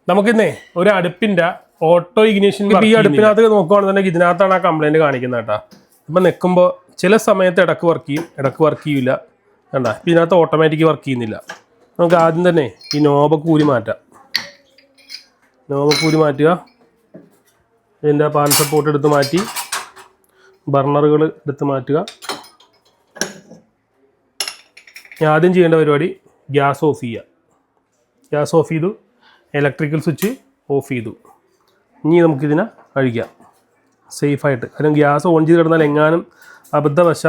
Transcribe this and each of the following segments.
നമുക്കിന്നേ ഒരു അടുപ്പിന്റെ auto ignition ഈ അടുപ്പിനകത്ത് നോക്കുകയാണെന്നുണ്ടെങ്കിൽ ഇതിനകത്താണ് ആ കംപ്ലൈന്റ് കാണിക്കുന്നത് കേട്ടോ. ഇപ്പം നിൽക്കുമ്പോൾ ചില സമയത്ത് ഇടക്ക് വർക്ക് ചെയ്യും, ഇടക്ക് വർക്ക് ചെയ്യില്ല. കണ്ടാ ഇപ്പം ഇതിനകത്ത് ഓട്ടോമാറ്റിക് വർക്ക് ചെയ്യുന്നില്ല. നമുക്ക് ആദ്യം തന്നെ ഈ നോബൊക്കെ ഊരി മാറ്റാം. നോബൊക്കെ ഊരി മാറ്റുക. ഇതിൻ്റെ പാൻ സപ്പോർട്ട് എടുത്ത് മാറ്റി, ബർണറുകൾ എടുത്ത് മാറ്റുക. ആദ്യം ചെയ്യേണ്ട പരിപാടി ഗ്യാസ് ഓഫ് ചെയ്യുക. ഗ്യാസ് ഓഫ് ചെയ്തു, ഇലക്ട്രിക്കൽ സ്വിച്ച് ഓഫ് ചെയ്തു. ഇനി നമുക്കിതിനെ അഴിക്കാം സേഫായിട്ട്. കാരണം ഗ്യാസ് ഓൺ ചെയ്ത് കിടന്നാൽ എങ്ങാനും അബദ്ധവശ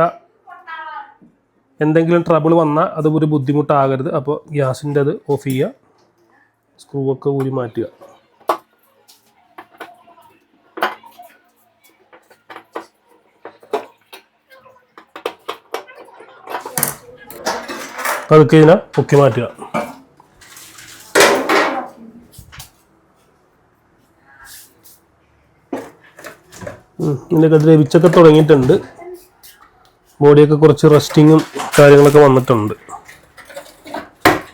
എന്തെങ്കിലും ട്രബിൾ വന്നാൽ അത് ഒരു ബുദ്ധിമുട്ടാകരുത്. അപ്പോൾ ഗ്യാസിൻ്റെ അത് ഓഫ് ചെയ്യുക, സ്ക്രൂ ഒക്കെ ഊരി മാറ്റുക. അതൊക്കെ ഇതിനെ പൊക്കി മാറ്റുക. ഇതിൻ്റെ ദ്രവിച്ചൊക്കെ തുടങ്ങിയിട്ടുണ്ട്. ബോഡിയൊക്കെ കുറച്ച് റസ്റ്റിങ്ങും കാര്യങ്ങളൊക്കെ വന്നിട്ടുണ്ട്.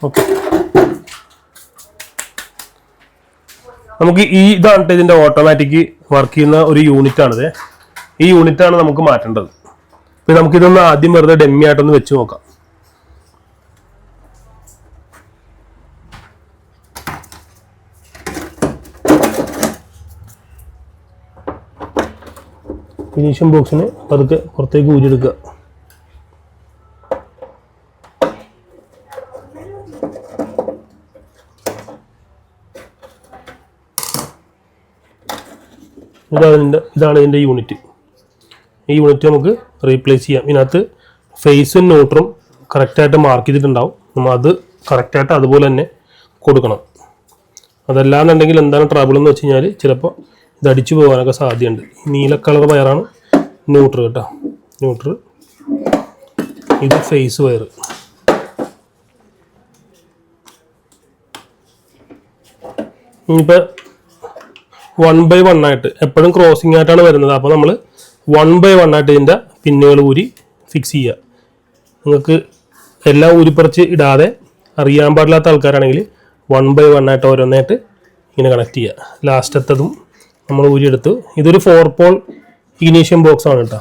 ഓക്കെ, നമുക്ക് ഇതാണ് ഇതിൻ്റെ ഓട്ടോമാറ്റിക് വർക്ക് ചെയ്യുന്ന ഒരു യൂണിറ്റാണിത്. ഈ യൂണിറ്റാണ് നമുക്ക് മാറ്റേണ്ടത്. ഇപ്പം നമുക്കിതൊന്ന് ആദ്യം വെറുതെ ഡെമ്മി ആയിട്ടൊന്ന് വെച്ച് നോക്കാം. ഇഗ്നിഷൻ ബോക്സിന് പതുക്കെ പുറത്തേക്ക് ഊരിയെടുക്കുക. ഇതാണ് ഇതിൻ്റെ യൂണിറ്റ്. ഈ യൂണിറ്റ് നമുക്ക് റീപ്ലേസ് ചെയ്യാം. ഇതിനകത്ത് ഫേസും ന്യൂട്രും കറക്റ്റായിട്ട് മാർക്ക് ചെയ്തിട്ടുണ്ടാവും. നമ്മൾ അത് കറക്റ്റായിട്ട് അതുപോലെ തന്നെ കൊടുക്കണം. അതല്ലാന്നുണ്ടെങ്കിൽ എന്താണ് ട്രബിൾ എന്ന് വെച്ച് കഴിഞ്ഞാൽ ചിലപ്പോൾ ഇത് അടിച്ചു പോകാനൊക്കെ സാധ്യതയുണ്ട്. നീല കളർ വയറാണ് ന്യൂട്രൽ കേട്ടോ. ന്യൂട്രൽ, ഇത് ഫേസ് വയർ. ഇനിയിപ്പോൾ 1/1 ആയിട്ട് എപ്പോഴും ക്രോസിംഗ് ആയിട്ടാണ് വരുന്നത്. അപ്പോൾ നമ്മൾ 1/1 ആയിട്ട് ഇതിൻ്റെ പിന്നുകൾ ഊരി ഫിക്സ് ചെയ്യുക. നിങ്ങൾക്ക് എല്ലാം ഊരിപ്പറിച്ച് ഇടാതെ അറിയാൻ പാടില്ലാത്ത ആൾക്കാരാണെങ്കിൽ 1/1 ആയിട്ട് ഓരോന്നായിട്ട് ഇങ്ങനെ കണക്ട് ചെയ്യുക. ലാസ്റ്റത്തതും നമ്മൾ ഊരിയെടുത്തു. ഇതൊരു 4 പോൾ ഇഗ്നിഷൻ ബോക്സ് ആണ് കേട്ടോ.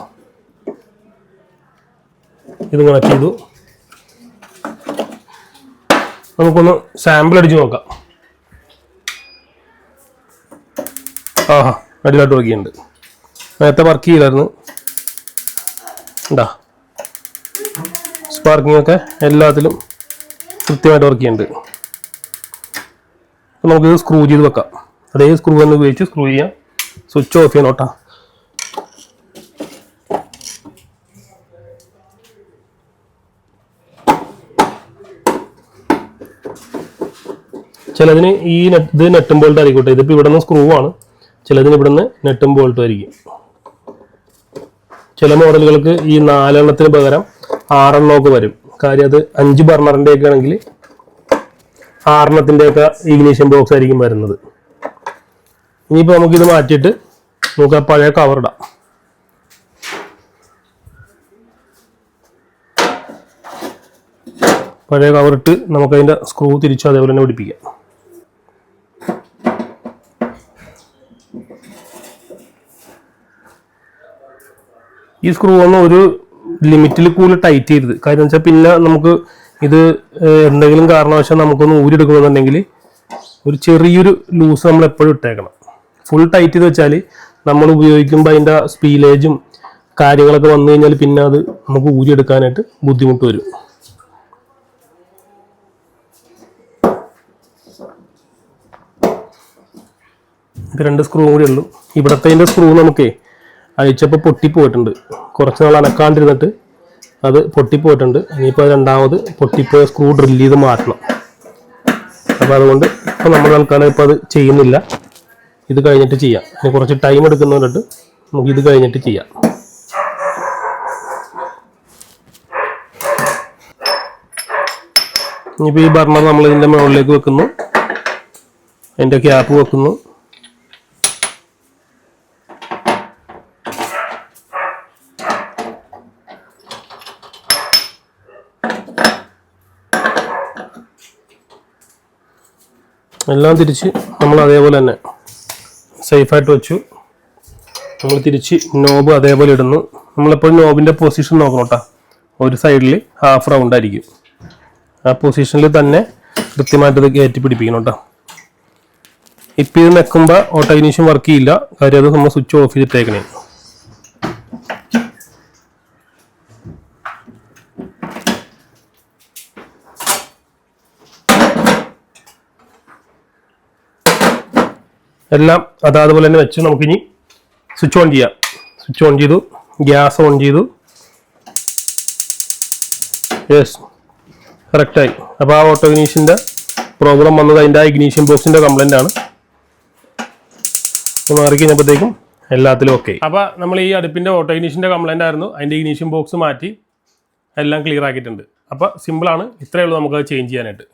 ഇത് കണക്ട് ചെയ്തു. നമുക്കൊന്ന് സാമ്പിൾ അടിച്ച് നോക്കാം. ആഹാ, അടിയിലായിട്ട് വർക്ക് ചെയ്യുന്നുണ്ട്. നേരത്തെ വർക്ക് ചെയ്തായിരുന്നു. ഉണ്ടാ സ്പാർക്കിംഗ് ഒക്കെ എല്ലാത്തിലും കൃത്യമായിട്ട് വർക്ക് ചെയ്യുന്നുണ്ട്. നമുക്കിത് സ്ക്രൂ ചെയ്ത് വെക്കാം. അതേ സ്ക്രൂ തന്നെ ഉപയോഗിച്ച് സ്ക്രൂ ചെയ്യാം. സ്വിച്ച് ഓഫ് ചെയ്യണം കേട്ടോ. ചിലതിന് ഇത് നെട്ടും ബോൾട്ട് ആയിരിക്കട്ടെ. ഇതിപ്പോൾ ഇവിടെ നിന്ന് സ്ക്രൂ ആണ്. ചിലതിന് ഇവിടെ നിന്ന് നെട്ടും ബോൾട്ടും ആയിരിക്കും. ചില മോഡലുകൾക്ക് ഈ 4 എണ്ണത്തിന് പകരം 6 എണ്ണമൊക്കെ വരും. കാര്യം അത് 5 ബർണറിൻ്റെ ഒക്കെ ആണെങ്കിൽ 6 എണ്ണത്തിൻ്റെയൊക്കെ ഇഗ്നിഷൻ ബോക്സ് ആയിരിക്കും വരുന്നത്. ഇനിയിപ്പോൾ നമുക്കിത് മാറ്റിയിട്ട് നമുക്ക് ആ പഴയ കവർ ഇടാം. പഴയ കവറിട്ട് നമുക്കതിൻ്റെ സ്ക്രൂ തിരിച്ച് അതേപോലെ തന്നെ പിടിപ്പിക്കാം. ഈ സ്ക്രൂ ഒന്നും ഒരു ലിമിറ്റിൽ കൂടുതൽ ടൈറ്റ് ചെയ്യരുത്. കാര്യം വെച്ചാൽ പിന്നെ നമുക്ക് ഇത് എന്തെങ്കിലും കാരണവശാൽ നമുക്കൊന്ന് ഊരിയെടുക്കണമെന്നുണ്ടെങ്കിൽ ഒരു ചെറിയൊരു ലൂസ് നമ്മൾ എപ്പോഴും ഇട്ടേക്കണം. ഫുൾ ടൈറ്റ് ചെയ്ത് വെച്ചാൽ നമ്മൾ ഉപയോഗിക്കുമ്പോൾ അതിൻ്റെ സ്പീലേജും കാര്യങ്ങളൊക്കെ വന്നു കഴിഞ്ഞാൽ പിന്നെ അത് നമുക്ക് ഊരിയെടുക്കാനായിട്ട് ബുദ്ധിമുട്ട് വരും. ഇത് 2 സ്ക്രൂ കൂടി ഉള്ളൂ. ഇവിടത്തെ സ്ക്രൂ നമുക്കേ അഴിച്ചപ്പോൾ പൊട്ടിപ്പോയിട്ടുണ്ട്. കുറച്ച് നാൾ അനക്കാണ്ടിരുന്നിട്ട് അത് പൊട്ടിപ്പോയിട്ടുണ്ട്. ഇനിയിപ്പോൾ രണ്ടാമത് പൊട്ടിപ്പോയ സ്ക്രൂ ഡ്രില്ല് ചെയ്ത് മാറ്റണം. അപ്പോൾ അതുകൊണ്ട് ഇപ്പോൾ നമ്മൾ തൽക്കാലം ഇപ്പോൾ അത് ചെയ്യുന്നില്ല. ഇത് കഴിഞ്ഞിട്ട് ചെയ്യാം. ഇനി കുറച്ച് ടൈം എടുക്കുന്നതുകൊണ്ട് നമുക്ക് ഇത് കഴിഞ്ഞിട്ട് ചെയ്യാം. ഇനിയിപ്പോൾ ഈ ബർണർ നമ്മൾ ഇതിൻ്റെ മുകളിലേക്ക് വെക്കുന്നു. അതിൻ്റെ ക്യാപ്പ് വെക്കുന്നു. എല്ലാം തിരിച്ച് നമ്മൾ അതേപോലെ തന്നെ സേഫായിട്ട് വെച്ചു. നമ്മൾ തിരിച്ച് നോബ് അതേപോലെ ഇടുന്നു. നമ്മളെപ്പോഴും നോബിൻ്റെ പൊസിഷൻ നോക്കണം കേട്ടോ. ഒരു സൈഡിൽ ഹാഫ് റൗണ്ട് ആയിരിക്കും. ആ പൊസിഷനിൽ തന്നെ കൃത്യമായിട്ട് ഇത് കയറ്റി പിടിപ്പിക്കണം കേട്ടോ. ഇപ്പം ഇത് വെക്കുമ്പോൾ ഓട്ടോ ഇഗ്നിഷൻ വർക്ക് ചെയ്യില്ല. കാര്യം അത് നമ്മൾ സ്വിച്ച് ഓഫ് ചെയ്തിട്ടേക്കണേ. എല്ലാം അതുപോലെ തന്നെ വെച്ച് നമുക്കിനി സ്വിച്ച് ഓൺ ചെയ്യാം. സ്വിച്ച് ഓൺ ചെയ്തു, ഗ്യാസ് ഓൺ ചെയ്തു. യെസ്, കറക്റ്റായി. അപ്പോൾ ആ ഓട്ടോ ഇഗ്നീഷൻ്റെ പ്രോബ്ലം വന്നത് അതിൻ്റെ ആ ഇഗ്നീഷൻ ബോക്സിൻ്റെ കംപ്ലൈൻ്റ് ആണ്. മാറി കഴിഞ്ഞപ്പോഴത്തേക്കും എല്ലാത്തിലും ഓക്കെ. അപ്പോൾ നമ്മൾ ഈ അടുപ്പിൻ്റെ ഓട്ടോ ഇഗ്നീഷൻ്റെ കംപ്ലൈൻ്റ് ആയിരുന്നു. അതിൻ്റെ ഇഗ്നീഷൻ ബോക്സ് മാറ്റി എല്ലാം ക്ലിയർ ആക്കിയിട്ടുണ്ട്. അപ്പോൾ സിമ്പിളാണ്. ഇത്രയേ ഉള്ളൂ നമുക്കത് ചേഞ്ച് ചെയ്യാനായിട്ട്.